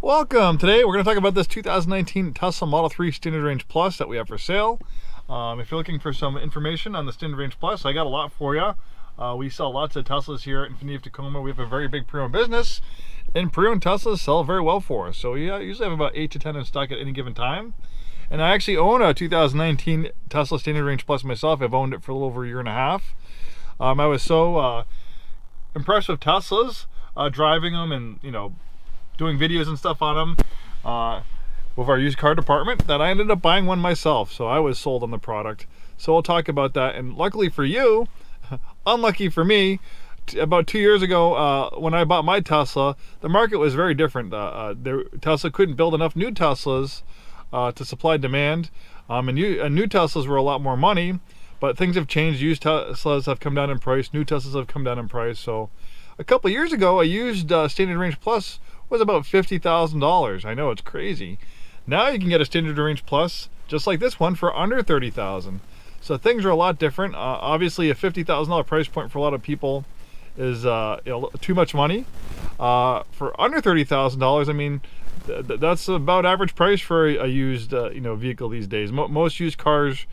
Welcome! Today we're going to talk about this 2019 Tesla Model 3 Standard Range Plus that we have for sale. If you're looking for some information on the Standard Range Plus, I got a lot for you. We sell lots of Teslas here at Infiniti of Tacoma. We have a very big pre-owned business, and pre-owned Teslas sell very well for us. So I usually have about 8 to 10 in stock at any given time. And I actually own a 2019 Tesla Standard Range Plus myself. I've owned it for a little over a year and a half. I was so impressed with Teslas, driving them and, doing videos and stuff on them with our used car department that I ended up buying one myself. So I was sold on the product. So we'll talk about that. And luckily for you, unlucky for me, about 2 years ago when I bought my Tesla, the market was very different. Tesla couldn't build enough new Teslas to supply demand, and new Teslas were a lot more money, but things have changed. Used Teslas have come down in price, new Teslas have come down in price. So a couple of years ago, a used Standard Range Plus was about $50,000. I know, it's crazy. Now you can get a Standard Range Plus just like this one for under $30,000. So things are a lot different. Obviously, a $50,000 price point for a lot of people is too much money. For under $30,000, I mean, that's about average price for a used vehicle these days. Most used cars,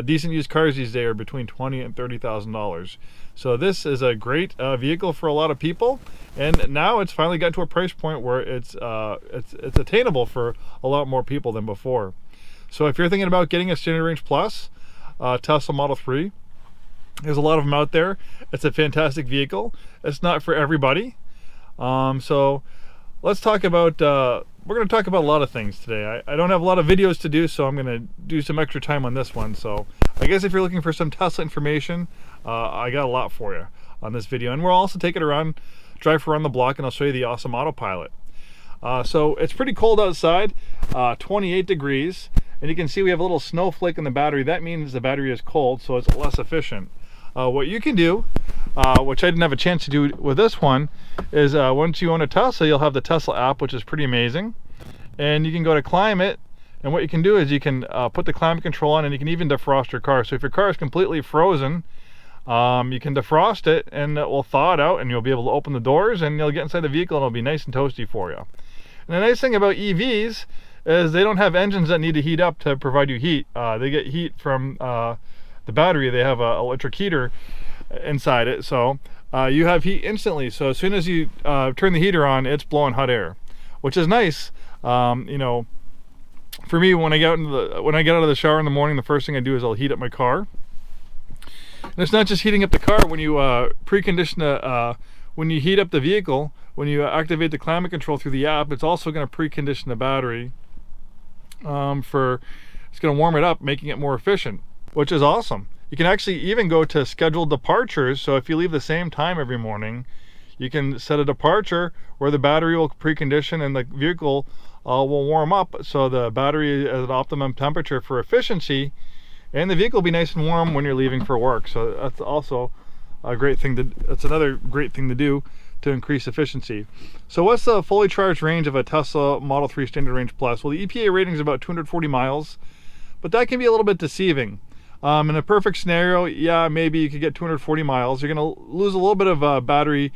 decent used cars these days, are between $20,000 and $30,000. So this is a great vehicle for a lot of people, and now it's finally got to a price point where it's attainable for a lot more people than before. So if you're thinking about getting a Standard Range Plus Tesla Model 3, there's a lot of them out there. It's a fantastic vehicle. It's not for everybody. So let's talk about, we're going to talk about a lot of things today. I don't have a lot of videos to do, so I'm going to do some extra time on this one. So I guess if you're looking for some Tesla information, I got a lot for you on this video. And we'll also take it around, drive around the block, and I'll show you the awesome autopilot. So it's pretty cold outside, 28 degrees. And you can see we have a little snowflake in the battery. That means the battery is cold, so it's less efficient. What you can do, which I didn't have a chance to do with this one, is once you own a Tesla, you'll have the Tesla app, which is pretty amazing. And you can go to climate, and what you can do is you can put the climate control on, and you can even defrost your car. So if your car is completely frozen, you can defrost it, and it will thaw it out, and you'll be able to open the doors, and you'll get inside the vehicle, and it'll be nice and toasty for you. And the nice thing about EVs is they don't have engines that need to heat up to provide you heat. They get heat from the battery. They have an electric heater inside it, so you have heat instantly. So as soon as you turn the heater on, it's blowing hot air, which is nice. For me, when I get out of the shower in the morning, the first thing I do is I'll heat up my car. And it's not just heating up the car. When you precondition when you heat up the vehicle, when you activate the climate control through the app, it's also going to precondition the battery. It's going to warm it up, making it more efficient, which is awesome. You can actually even go to scheduled departures. So if you leave the same time every morning, you can set a departure where the battery will precondition and the vehicle will warm up, so the battery is at optimum temperature for efficiency, and the vehicle will be nice and warm when you're leaving for work. So that's also a great thing that's another great thing to do to increase efficiency. So what's the fully charged range of a Tesla Model 3 Standard Range Plus? Well, the EPA rating is about 240 miles, but that can be a little bit deceiving. In a perfect scenario, yeah, maybe you could get 240 miles. You're going to lose a little bit of battery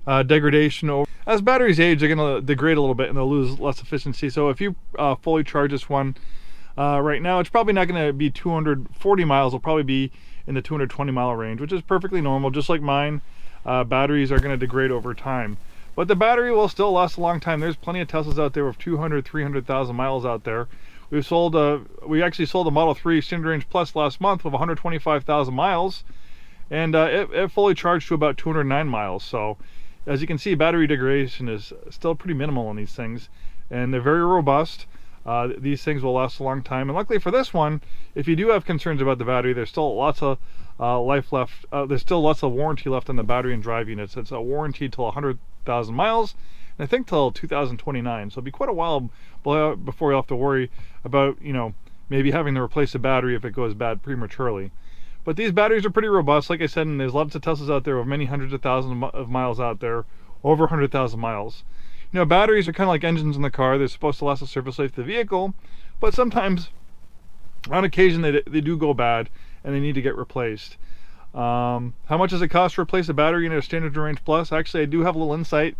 degradation. As batteries age, they're going to degrade a little bit and they'll lose less efficiency. So if you fully charge this one right now, it's probably not going to be 240 miles. It'll probably be in the 220 mile range, which is perfectly normal. Just like mine, batteries are going to degrade over time. But the battery will still last a long time. There's plenty of Teslas out there with 200, 300,000 miles out there. We actually sold a Model 3 Standard Range Plus last month with 125,000 miles, and it fully charged to about 209 miles. So as you can see, battery degradation is still pretty minimal on these things, and they're very robust. These things will last a long time. And luckily for this one, if you do have concerns about the battery, there's still lots of life left. There's still lots of warranty left on the battery and drive units. It's a warranty till 100,000 miles, and I think till 2029. So it'll be quite a while before you have to worry about, maybe having to replace the battery if it goes bad prematurely. But these batteries are pretty robust, like I said, and there's lots of Teslas out there with many hundreds of thousands of miles out there, over 100,000 miles. Batteries are kind of like engines in the car. They're supposed to last the service life of the vehicle, but sometimes, on occasion, they do go bad and they need to get replaced. How much does it cost to replace a battery in a Standard Range Plus? Actually, I do have a little insight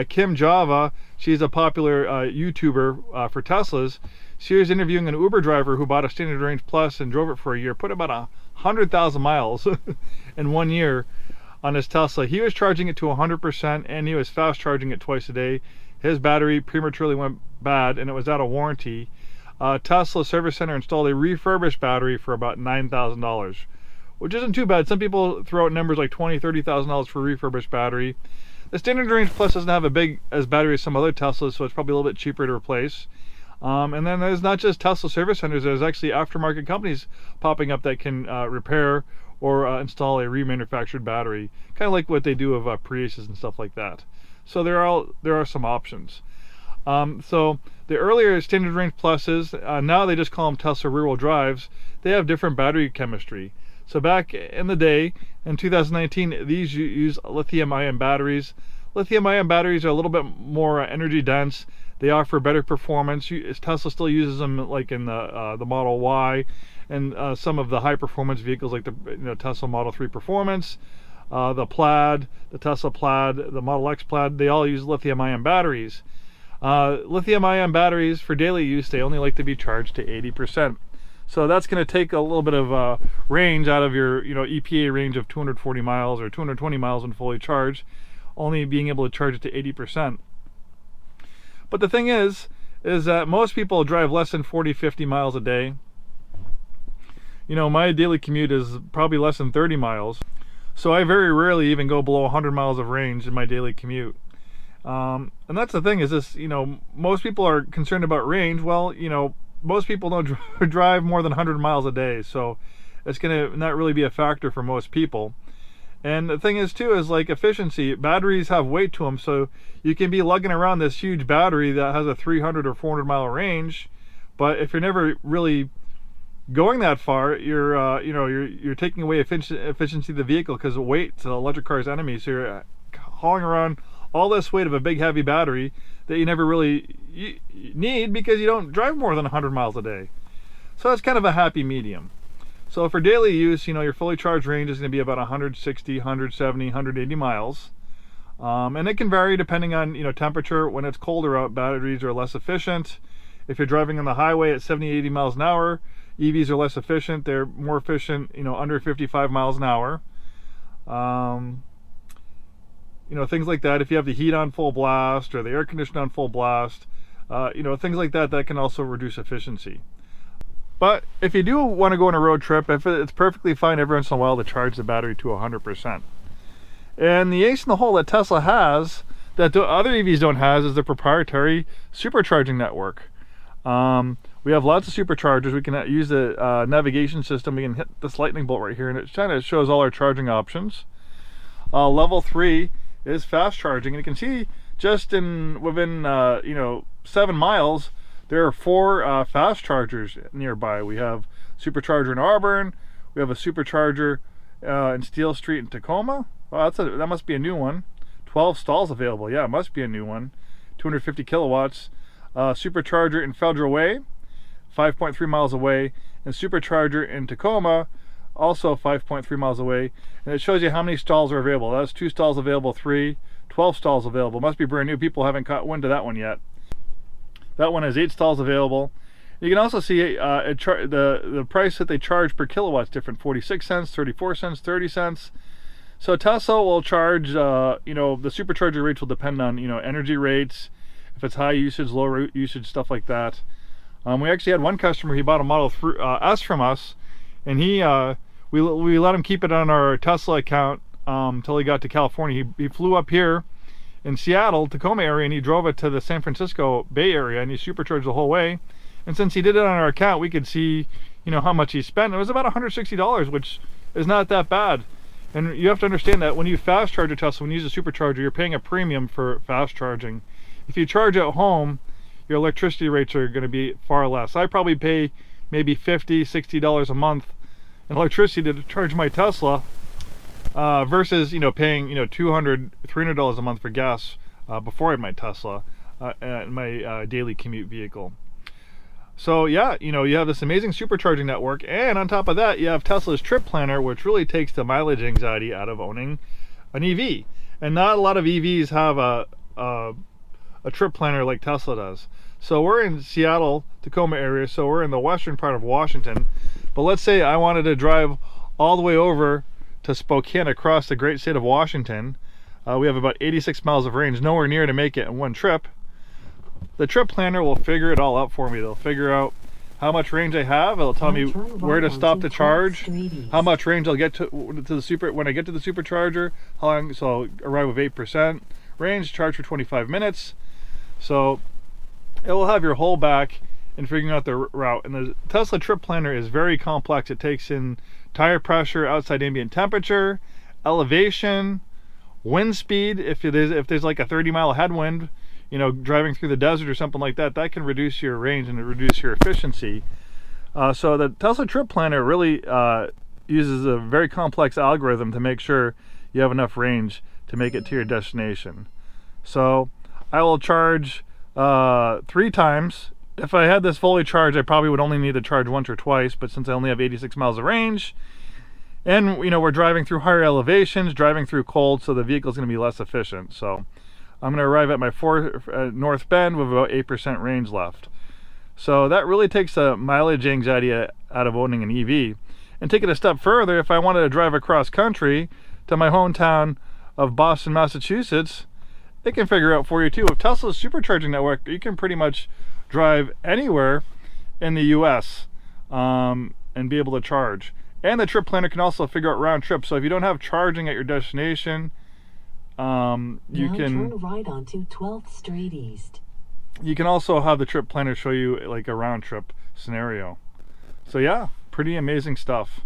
Kim Java, she's a popular YouTuber for Teslas. She was interviewing an Uber driver who bought a Standard Range Plus and drove it for a year, put about 100,000 miles in 1 year on his Tesla. He was charging it to 100% and he was fast charging it twice a day. His battery prematurely went bad and it was out of warranty. Tesla Service Center installed a refurbished battery for about $9,000, which isn't too bad. Some people throw out numbers like $20,000, $30,000 for a refurbished battery. The Standard Range Plus doesn't have a big as battery as some other Teslas, so it's probably a little bit cheaper to replace. And then there's not just Tesla service centers, there's actually aftermarket companies popping up that can repair or install a remanufactured battery, kind of like what they do of Priuses and stuff like that. So there are some options. So the earlier Standard Range Pluses, now they just call them Tesla rear-wheel drives. They have different battery chemistry. So back in the day, in 2019, these use lithium-ion batteries. Lithium-ion batteries are a little bit more energy dense. They offer better performance. Tesla still uses them like in the Model Y and some of the high-performance vehicles like the Tesla Model 3 Performance, the Plaid, the Tesla Plaid, the Model X Plaid. They all use lithium-ion batteries. Lithium-ion batteries for daily use, they only like to be charged to 80%. So that's going to take a little bit of range out of your EPA range of 240 miles or 220 miles when fully charged, only being able to charge it to 80%. But the thing is that most people drive less than 40-50 miles a day. My daily commute is probably less than 30 miles. So I very rarely even go below 100 miles of range in my daily commute. And that's the thing is this, most people are concerned about range. Well, most people don't drive more than 100 miles a day, so it's going to not really be a factor for most people. And the thing is too is like efficiency. Batteries have weight to them, so you can be lugging around this huge battery that has a 300 or 400 mile range, but if you're never really going that far, you're taking away efficiency of the vehicle, because weight's an electric car's enemy. So you're hauling around all this weight of a big heavy battery that you never really need because you don't drive more than 100 miles a day. So that's kind of a happy medium. So for daily use, your fully charged range is going to be about 160, 170, 180 miles. And it can vary depending on temperature. When it's colder out, batteries are less efficient. If you're driving on the highway at 70, 80 miles an hour, EVs are less efficient. They're more efficient, under 55 miles an hour. Things like that. If you have the heat on full blast or the air conditioning on full blast, things like that can also reduce efficiency. But if you do want to go on a road trip, it's perfectly fine every once in a while to charge the battery to 100%. And the ace in the hole that Tesla has that the other EVs don't have is the proprietary supercharging network. We have lots of superchargers. We can use the navigation system. We can hit this lightning bolt right here, and it kind of shows all our charging options. Level 3 is fast charging, and you can see just within 7 miles there are 4 fast chargers nearby. We have supercharger in Auburn, we have a supercharger in Steel Street in Tacoma. Well, that must be a new one. 12 stalls available. Yeah, it must be a new one. 250 kilowatts. Supercharger in Federal Way, 5.3 miles away, and supercharger in Tacoma, also 5.3 miles away. And it shows you how many stalls are available. That's 2 stalls available, 3, 12 stalls available. Must be brand new. People haven't caught wind of that one yet. That one has 8 stalls available. You can also see the price that they charge per kilowatt is different. 46 cents, 34 cents, 30 cents. So Tesla will charge, the supercharger rates will depend on, energy rates, if it's high usage, low usage, stuff like that. We actually had one customer, he bought a Model S from us, and we let him keep it on our Tesla account until he got to California. He flew up here in Seattle, Tacoma area, and he drove it to the San Francisco Bay Area, and he supercharged the whole way. And since he did it on our account, we could see, how much he spent. It was about $160, which is not that bad. And you have to understand that when you fast charge a Tesla, when you use a supercharger, you're paying a premium for fast charging. If you charge at home, your electricity rates are going to be far less. I probably pay maybe $50, $60 a month in electricity to charge my Tesla, versus paying $200, $300 a month for gas before I had my Tesla, my daily commute vehicle. So yeah, you have this amazing supercharging network, and on top of that, you have Tesla's trip planner, which really takes the mileage anxiety out of owning an EV. And not a lot of EVs have a trip planner like Tesla does. So we're in Seattle, Tacoma area, so we're in the western part of Washington. But let's say I wanted to drive all the way over to Spokane across the great state of Washington. We have about 86 miles of range, nowhere near to make it in one trip. The trip planner will figure it all out for me. They'll figure out how much range I have. It'll tell me where to stop to charge, how much range I'll get to the when I get to the supercharger, how long, so I'll arrive with 8% range, charge for 25 minutes. So it will have your whole back in figuring out the route. And the Tesla trip planner is very complex. It takes in tire pressure, outside ambient temperature, elevation, wind speed. If there's like a 30-mile headwind, you know, driving through the desert or something like that, that can reduce your range and reduce your efficiency. So the Tesla trip planner really uses a very complex algorithm to make sure you have enough range to make it to your destination. So I will charge 3 times. If I had this fully charged, I probably would only need to charge once or twice, but since I only have 86 miles of range, and you know, we're driving through higher elevations, driving through cold, so the vehicle's going to be less efficient. So I'm going to arrive at my North Bend with about 8% range left. So that really takes the mileage anxiety out of owning an EV. And take it a step further, if I wanted to drive across country to my hometown of Boston, Massachusetts, it can figure out for you too. With Tesla's supercharging network, you can pretty much drive anywhere in the US and be able to charge. And the trip planner can also figure out round trips. So if you don't have charging at your destination, you can turn right onto 12th Street East. You can also have the trip planner show you like a round trip scenario. So yeah, pretty amazing stuff.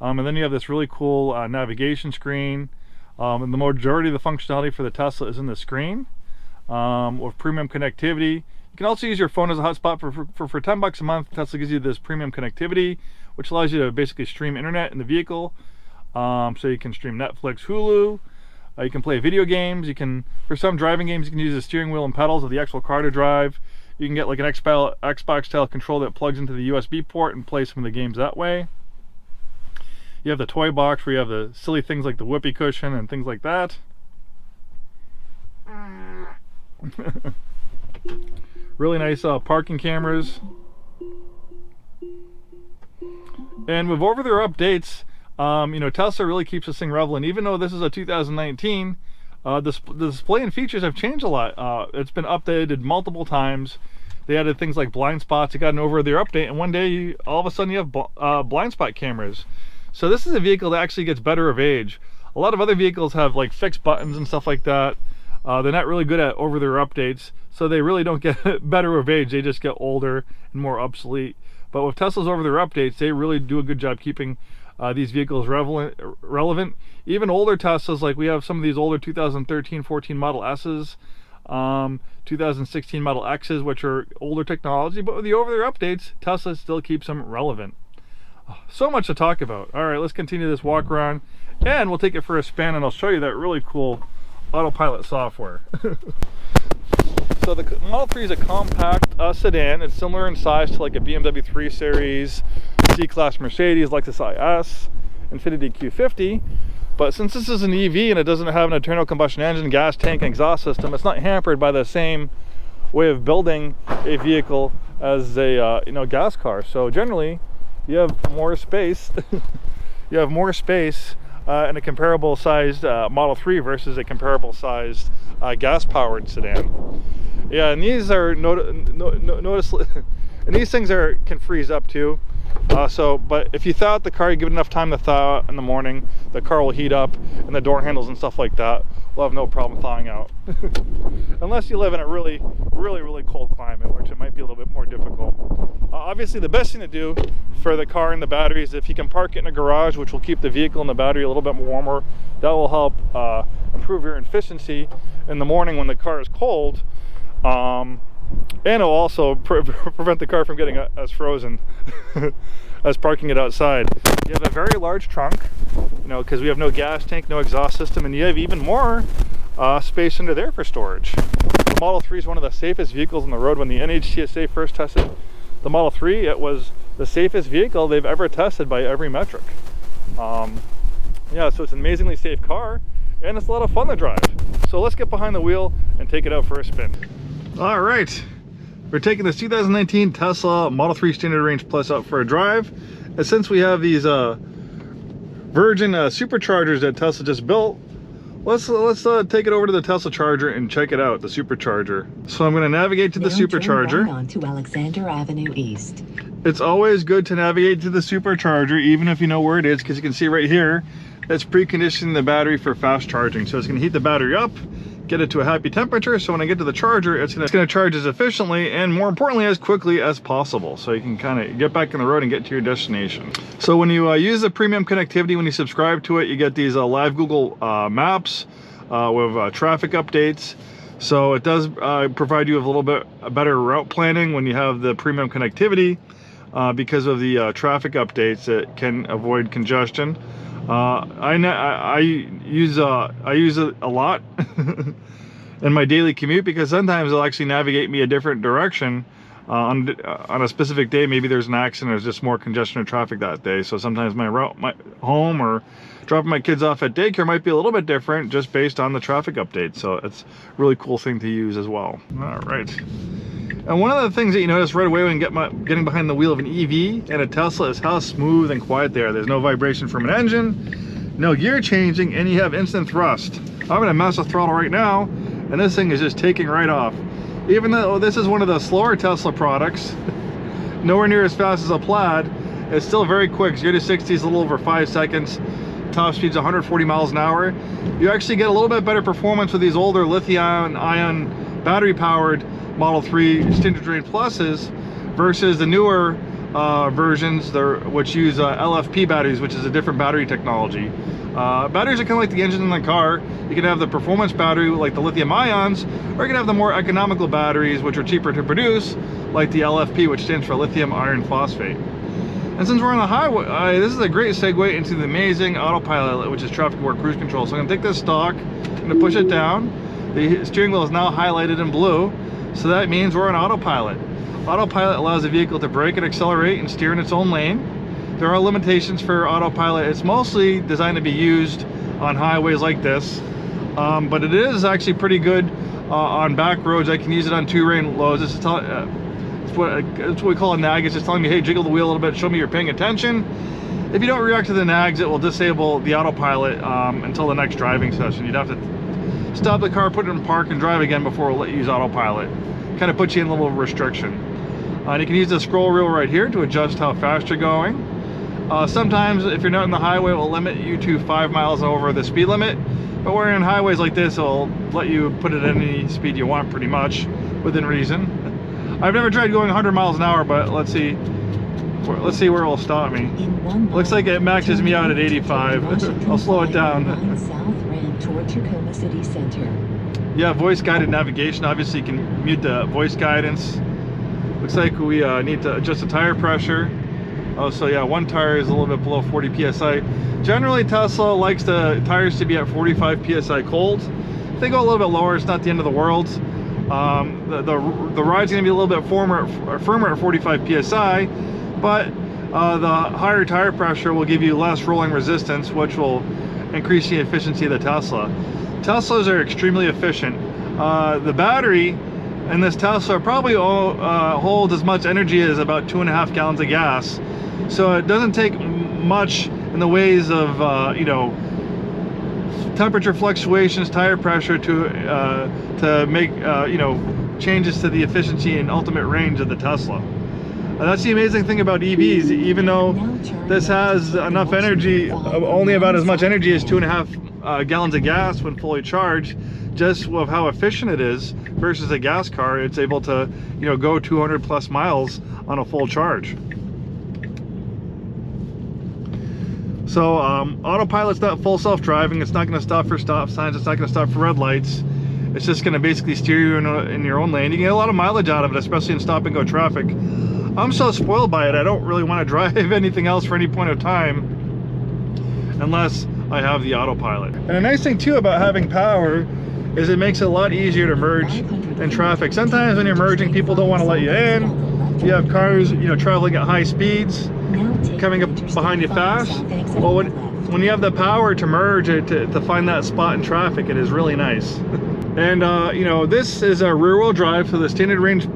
And then you have this really cool navigation screen. And the majority of the functionality for the Tesla is in the screen with premium connectivity. You can also use your phone as a hotspot for $10 a month. Tesla gives you this premium connectivity, which allows you to basically stream internet in the vehicle. So you can stream Netflix, Hulu. You can play video games. You can, for some driving games, you can use the steering wheel and pedals of the actual car to drive. You can get like an Xbox style control that plugs into the USB port and play some of the games that way. You have the toy box where you have the silly things like the whoopee cushion and things like that. Really nice parking cameras. And with over-the-air updates, you know, Tesla really keeps this thing relevant. Even though this is a 2019, the display and features have changed a lot. It's been updated multiple times. They added things like blind spots. It got an over-the-air update, and one day, all of a sudden, you have blind spot cameras. So this is a vehicle that actually gets better of age. A lot of other vehicles have like fixed buttons and stuff like that. They're not really good at over-the-air updates, so they really don't get better of age. They just get older and more obsolete. But with Tesla's over-the-air updates, they really do a good job keeping these vehicles relevant. Even older Teslas, like we have some of these older 2013, 14 Model S's, 2016 Model X's, which are older technology, but with the over-the-air updates, Tesla still keeps them relevant. So much to talk about. All right, let's continue this walk around, and we'll take it for a spin, and I'll show you that really cool autopilot software. So the Model 3 is a compact sedan. It's similar in size to like a BMW 3 Series, C-Class Mercedes, Lexus IS, Infiniti Q50. But since this is an EV and it doesn't have an internal combustion engine, gas tank, and exhaust system, it's not hampered by the same way of building a vehicle as a gas car. So generally, you have more space. You have more space in a comparable sized Model 3 versus a comparable sized gas-powered sedan. Yeah, and these are noticeably, and these things can freeze up too. But if you thaw out the car, you give it enough time to thaw out in the morning, the car will heat up, and the door handles and stuff like that will have no problem thawing out. Unless you live in a really cold climate, which it might be a little bit more difficult. Obviously, the best thing to do for the car and the battery is if you can park it in a garage, which will keep the vehicle and the battery a little bit warmer. That will help improve your efficiency in the morning when the car is cold. And it'll also prevent the car from getting as frozen as parking it outside. You have a very large trunk, because we have no gas tank, no exhaust system, and you have even more space under there for storage. The Model 3 is one of the safest vehicles on the road. When the NHTSA first tested the Model 3, it was the safest vehicle they've ever tested by every metric. Yeah, so it's an amazingly safe car. and it's a lot of fun to drive. So let's get behind the wheel and take it out for a spin. All right, we're taking this 2019 Tesla Model 3 Standard Range Plus out for a drive. And since we have these Virgin superchargers that Tesla just built, let's take it over to the Tesla charger and check it out, the supercharger. So I'm going to navigate to the supercharger. Right onto Alexander Avenue East. It's always good to navigate to the supercharger, even if you know where it is, because you can see right here, it's preconditioning the battery for fast charging. So it's going to heat the battery up, get it to a happy temperature, so when I get to the charger, it's going to charge as efficiently and, more importantly, as quickly as possible, so you can kind of get back on the road and get to your destination. So when you use the premium connectivity, when you subscribe to it, you get these live Google Maps with traffic updates. So it does provide you with a little bit better route planning when you have the premium connectivity, because of the traffic updates that can avoid congestion. I use it a lot in my daily commute, because sometimes it'll actually navigate me a different direction on a specific day. Maybe there's an accident, there's just more congestion or traffic that day. So sometimes my route, my home or dropping my kids off at daycare might be a little bit different just based on the traffic update. So it's a really cool thing to use as well. All right. And one of the things that you notice right away when getting behind the wheel of an EV and a Tesla is how smooth and quiet they are. There's no vibration from an engine, no gear changing, and you have instant thrust. I'm gonna mess with throttle right now, and this thing is just taking right off. Even though this is one of the slower Tesla products, nowhere near as fast as a Plaid, it's still very quick. 0 to 60 is a little over 5 seconds. Top speed's 140 miles an hour. You actually get a little bit better performance with these older lithium-ion battery-powered Model 3 Standard Range Pluses versus the newer versions which use LFP batteries, which is a different battery technology. Batteries are kind of like the engine in the car. You can have the performance battery like the lithium ions, or you can have the more economical batteries which are cheaper to produce, like the LFP, which stands for lithium iron phosphate. And since we're on the highway, this is a great segue into the amazing Autopilot, which is traffic aware cruise control. So I'm gonna take this stock, I'm gonna push it down. The steering wheel is now highlighted in blue, so that means we're on Autopilot. Autopilot allows the vehicle to brake and accelerate and steer in its own lane. There are limitations for Autopilot. It's mostly designed to be used on highways like this, but it is actually pretty good on back roads. I can use it on 2-lane loads. It's what we call a nag. It's just telling me, hey, jiggle the wheel a little bit, show me you're paying attention. If you don't react to the nags, it will disable the Autopilot until the next driving session. You'd have to stop the car, put it in park, and drive again before we'll let you use Autopilot. Kind of puts you in a little restriction. And you can use the scroll wheel right here to adjust how fast you're going. Sometimes if you're not in the highway, it will limit you to 5 miles over the speed limit. But where in highways like this, it'll let you put it at any speed you want, pretty much, within reason. I've never tried going 100 miles an hour, but let's see where it'll stop me. Looks like it maxes me out at 85. I'll slow it down. Yeah, voice guided navigation. Obviously you can mute the voice guidance. Looks like we need to adjust the tire pressure. Oh, so yeah, one tire is a little bit below 40 psi. Generally Tesla likes the tires to be at 45 psi cold. If they go a little bit lower, it's not the end of the world. The ride's gonna be a little bit firmer at 45 psi, but the higher tire pressure will give you less rolling resistance, which will increase the efficiency of the Tesla. Teslas are extremely efficient. The battery in this Tesla probably holds as much energy as about 2.5 gallons of gas. So it doesn't take much in the ways of you know, temperature fluctuations, tire pressure to make you know, changes to the efficiency and ultimate range of the Tesla. That's the amazing thing about EVs. Even though this has enough energy, only about as much energy as 2.5 gallons of gas when fully charged, just with how efficient it is versus a gas car, it's able to, you know, go 200 plus miles on a full charge. So Autopilot's not full self-driving. It's not going to stop for stop signs. It's not going to stop for red lights. It's just going to basically steer you in your own lane. You can get a lot of mileage out of it, especially in stop and go traffic. I'm so spoiled by it, I don't really want to drive anything else for any point of time unless I have the Autopilot. And a nice thing too about having power is it makes it a lot easier to merge in traffic. Sometimes when you're merging, people don't want to let you in. you have cars, you know, traveling at high speeds, Now take coming up Interstate behind you 5 fast. south exit Well, on the left. when you have the power to merge it to find that spot in traffic, it is really nice. And you know, this is a rear-wheel drive, so the standard range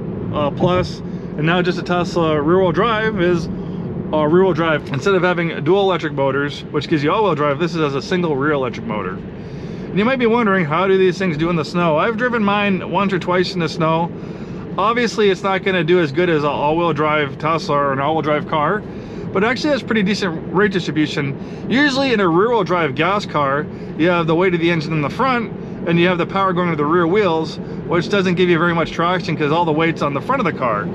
plus, and now just a Tesla rear-wheel drive is rear-wheel drive. Instead of having dual electric motors, which gives you all-wheel drive, this is as a single rear electric motor. And you might be wondering, how do these things do in the snow? I've driven mine once or twice in the snow. Obviously, it's not going to do as good as an all-wheel drive Tesla or an all-wheel drive car, but it actually has pretty decent rate distribution. Usually in a rear-wheel drive gas car, you have the weight of the engine in the front, and you have the power going to the rear wheels, which doesn't give you very much traction because all the weight's on the front of the car.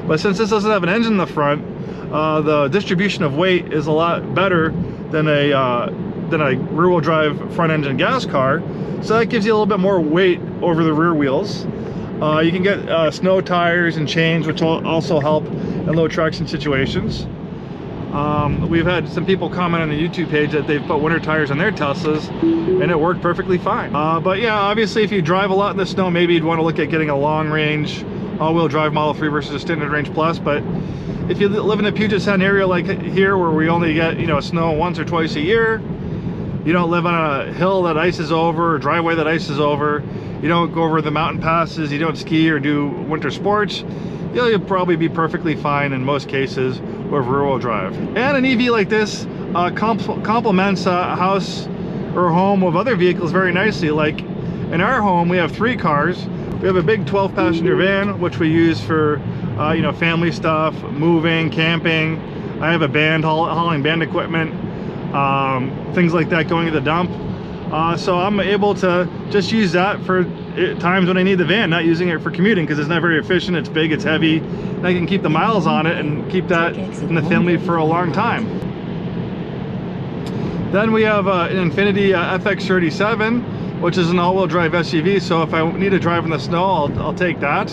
But since this doesn't have an engine in the front, the distribution of weight is a lot better than a rear-wheel drive front-engine gas car, so that gives you a little bit more weight over the rear wheels. You can get snow tires and chains, which will also help in low traction situations. We've had some people comment on the YouTube page that they've put winter tires on their Teslas and it worked perfectly fine. But yeah, obviously if you drive a lot in the snow, maybe you'd want to look at getting a long range all-wheel drive Model 3 versus a standard range plus. But if you live in a Puget Sound area like here, where we only get, you know, snow once or twice a year, you don't live on a hill that ices over, or driveway that ices over, you don't go over the mountain passes, you don't ski or do winter sports, you'll probably be perfectly fine in most cases with rear-wheel drive. And an EV like this complements a house or home of other vehicles very nicely. Like in our home, we have 3 cars. We have a big 12-passenger van, which we use for you know, family stuff, moving, camping. I have a band hauling band equipment, things like that going to the dump. So I'm able to just use that for times when I need the van, not using it for commuting because it's not very efficient, it's big, it's heavy, and I can keep the miles on it and keep that in the family for a long time. Then we have an Infiniti FX37, which is an all-wheel drive SUV, so if I need to drive in the snow, I'll take that.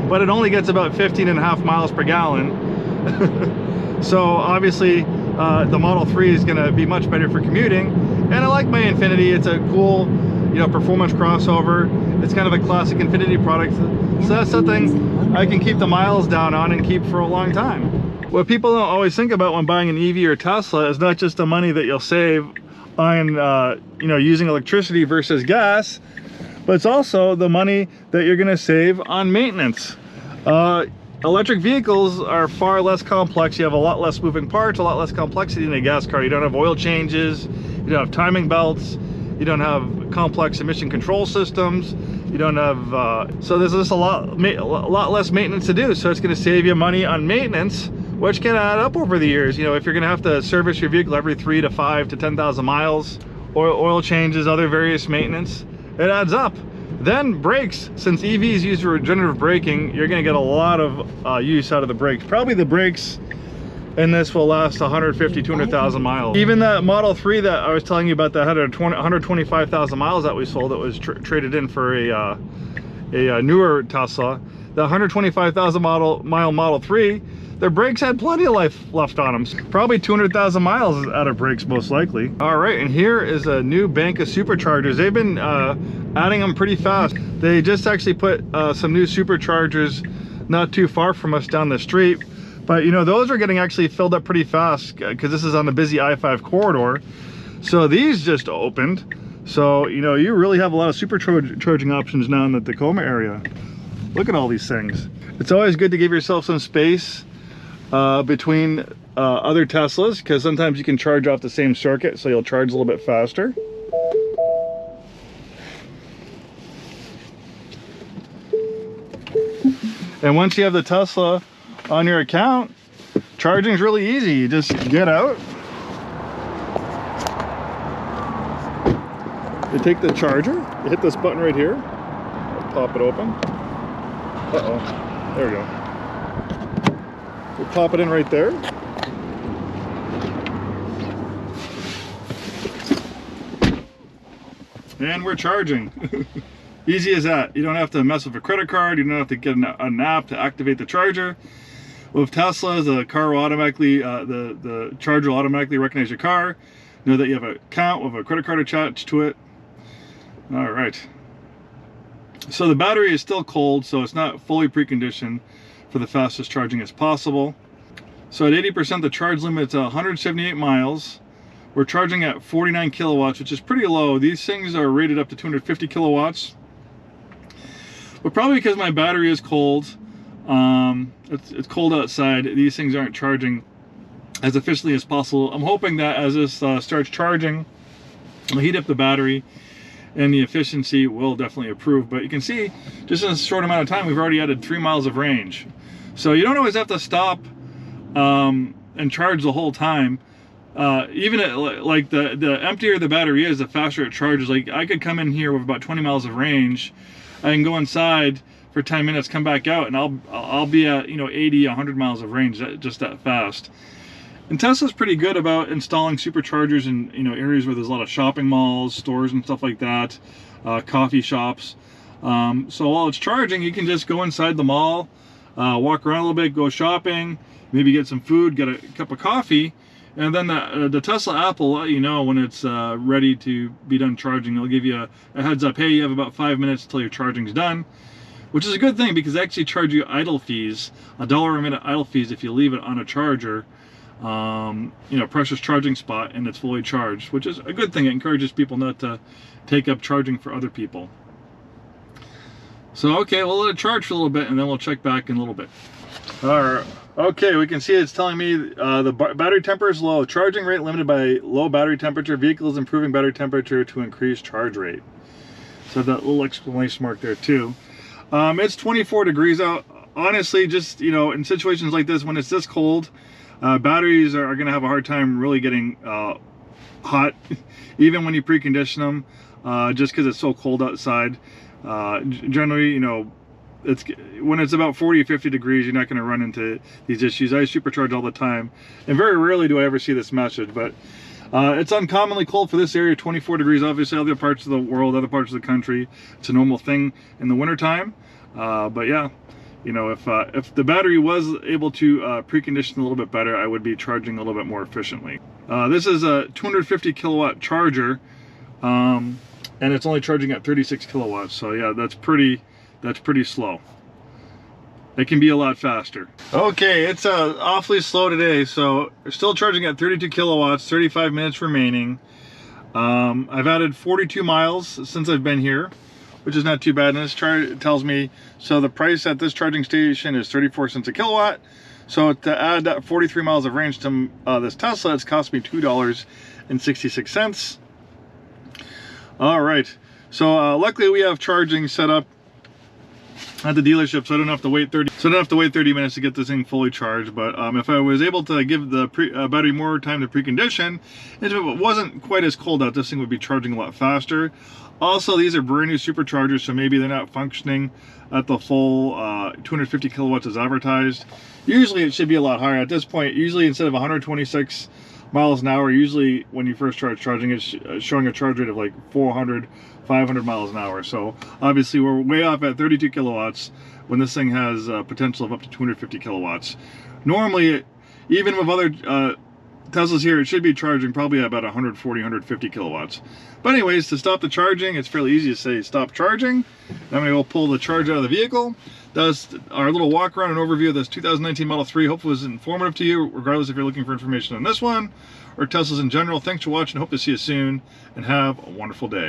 But it only gets about 15.5 miles per gallon. So obviously the Model 3 is going to be much better for commuting, and I like my Infiniti. It's a cool, you know, performance crossover. It's kind of a classic Infiniti product, so that's something I can keep the miles down on and keep for a long time. What people don't always think about when buying an EV or Tesla is not just the money that you'll save on you know, using electricity versus gas, but it's also the money that you're going to save on maintenance. Electric vehicles are far less complex. You have a lot less moving parts, a lot less complexity in a gas car. You don't have oil changes, you don't have timing belts, you don't have complex emission control systems, you don't have so there's just a lot less maintenance to do. So it's going to save you money on maintenance, which can add up over the years. You know, if you're going to have to service your vehicle every 3 to 5 to 10,000 miles, oil changes, other various maintenance, it adds up. Then brakes, since EVs use regenerative braking, you're going to get a lot of use out of the brakes. Probably the brakes in this will last 150, 200,000 miles. Even that Model 3 that I was telling you about, that 125,000 miles that we sold, that was traded in for a newer Tesla, the 125,000 mile Model 3, their brakes had plenty of life left on them. Probably 200,000 miles out of brakes, most likely. All right, and here is a new bank of superchargers. They've been adding them pretty fast. They just actually put some new superchargers not too far from us down the street. But you know, those are getting actually filled up pretty fast because this is on the busy I-5 corridor. So these just opened. So, you know, you really have a lot of supercharging options now in the Tacoma area. Look at all these things. It's always good to give yourself some space between other Teslas, because sometimes you can charge off the same circuit, so you'll charge a little bit faster. And once you have the Tesla on your account, charging is really easy. You just get out, you take the charger, you hit this button right here, pop it open. Uh-oh, there we go. We pop it in right there. And we're charging. Easy as that. You don't have to mess with a credit card. You don't have to get an app to activate the charger. With Teslas, the car will automatically, the charger will automatically recognize your car, know that you have an account with a credit card attached to it. All right. So the battery is still cold, so it's not fully preconditioned for the fastest charging as possible. So at 80%, the charge limit's 178 miles. We're charging at 49 kilowatts, which is pretty low. These things are rated up to 250 kilowatts. But probably because my battery is cold, it's cold outside, these things aren't charging as efficiently as possible. I'm hoping that as this starts charging, it'll heat up the battery and the efficiency will definitely improve. But you can see, just in a short amount of time, we've already added 3 miles of range. So you don't always have to stop and charge the whole time. Even at, like the emptier the battery is, the faster it charges. Like I could come in here with about 20 miles of range. I can go inside for 10 minutes, come back out, and I'll be at 80, 100 miles of range just that fast. And Tesla's pretty good about installing superchargers in areas where there's a lot of shopping malls, stores, and stuff like that, coffee shops. So while it's charging, you can just go inside the mall, walk around a little bit, go shopping, maybe get some food, get a cup of coffee, and then the Tesla app will let you know when it's ready to be done charging. It'll give you a heads up, hey, you have about 5 minutes until your charging's done, which is a good thing because they actually charge you idle fees, $1 a minute idle fees if you leave it on a charger, precious charging spot, and it's fully charged, which is a good thing. It encourages people not to take up charging for other people. So, okay, we'll let it charge for a little bit and then we'll check back in a little bit. All right. Okay, we can see it's telling me the battery temperature is low. Charging rate limited by low battery temperature. Vehicle is improving battery temperature to increase charge rate. So that little exclamation mark there too. It's 24 degrees out. Honestly, just in situations like this, when it's this cold, batteries are going to have a hard time really getting hot, even when you precondition them, just because it's so cold outside. Generally, when it's about 40 or 50 degrees, you're not going to run into these issues. I supercharge all the time, and very rarely do I ever see this message, but it's uncommonly cold for this area, 24 degrees. Obviously, other parts of the world, other parts of the country, it's a normal thing in the wintertime. But yeah, if the battery was able to precondition a little bit better, I would be charging a little bit more efficiently. This is a 250 kilowatt charger, and it's only charging at 36 kilowatts. So yeah, that's pretty slow. It can be a lot faster. Okay, it's awfully slow today, so we're still charging at 32 kilowatts, 35 minutes remaining. I've added 42 miles since I've been here, which is not too bad. And this chart tells me, so the price at this charging station is 34 cents a kilowatt. So to add that 43 miles of range to this Tesla, it's cost me $2.66. All right, so luckily we have charging set up at the dealership, so I don't have to wait 30 minutes to get this thing fully charged. But if I was able to give the battery more time to precondition, if it wasn't quite as cold out, this thing would be charging a lot faster. Also, these are brand new superchargers, so maybe they're not functioning at the full 250 kilowatts as advertised. Usually it should be a lot higher at this point. Usually instead of 126 miles an hour, usually when you first start charging, it's showing a charge rate of like 400, 500 miles an hour. So obviously we're way off at 32 kilowatts when this thing has potential of up to 250 kilowatts. Normally, even with other Teslas here, it should be charging probably at about 140, 150 kilowatts. But anyways, to stop the charging, it's fairly easy to say stop charging. I'm gonna go pull the charge out of the vehicle. That's our little walk around and overview of this 2019 Model 3. Hopefully it was informative to you, regardless if you're looking for information on this one or Teslas in general. Thanks for watching. Hope to see you soon, and have a wonderful day.